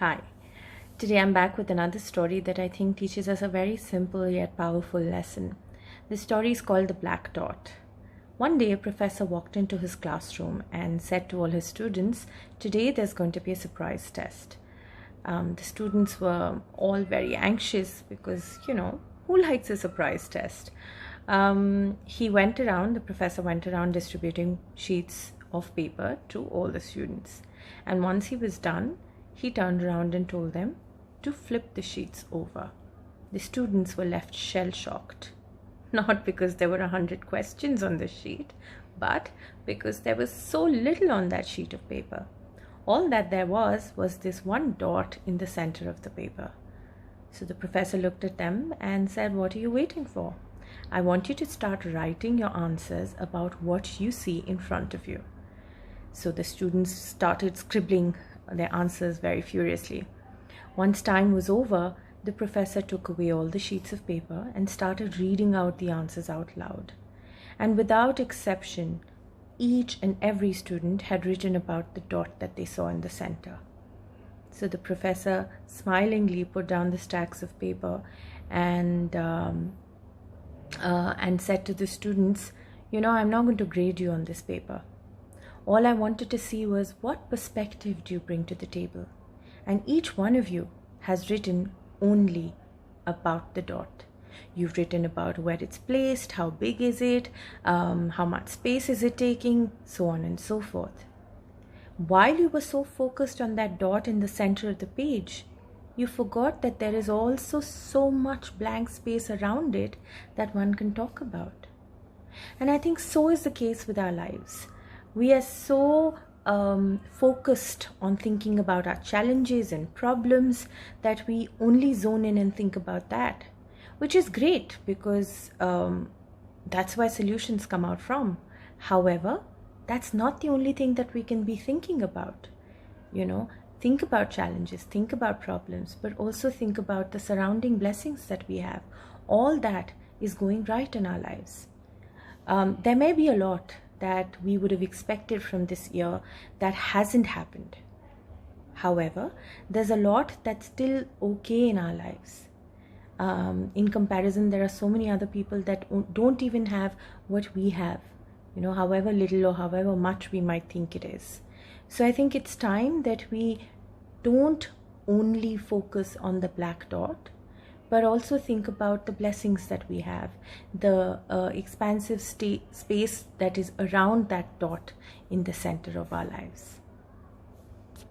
Hi, today I'm back with another story that I think teaches us a very simple yet powerful lesson. The story is called The Black Dot. One day, a professor walked into his classroom and said to all his students, "Today there's going to be a surprise test." The students were all very anxious because, who likes a surprise test? The professor went around distributing sheets of paper to all the students. And once he was done, he turned around and told them to flip the sheets over. The students were left shell-shocked, not because there were 100 questions on the sheet, but because there was so little on that sheet of paper. All that there was this one dot in the center of the paper. So the professor looked at them and said, "What are you waiting for? I want you to start writing your answers about what you see in front of you." So the students started scribbling their answers very furiously. Once time was over, the professor took away all the sheets of paper and started reading out the answers out loud. And without exception, each and every student had written about the dot that they saw in the center. So the professor smilingly put down the stacks of paper and said to the students, "I'm not going to grade you on this paper. All I wanted to see was what perspective do you bring to the table? And each one of you has written only about the dot. You've written about where it's placed, how big is it, how much space is it taking, so on and so forth. While you were so focused on that dot in the center of the page, you forgot that there is also so much blank space around it that one can talk about." And I think so is the case with our lives. We are so focused on thinking about our challenges and problems that we only zone in and think about that, which is great because that's where solutions come out from. However, that's not the only thing that we can be thinking about. Think about challenges, think about problems, but also think about the surrounding blessings that we have. All that is going right in our lives. There may be a lot that we would have expected from this year that hasn't happened. However, there's a lot that's still okay in our lives. In comparison, there are so many other people that don't even have what we have, however little or however much we might think it is. So I think it's time that we don't only focus on the black dot, but also think about the blessings that we have, the expansive space that is around that dot in the center of our lives.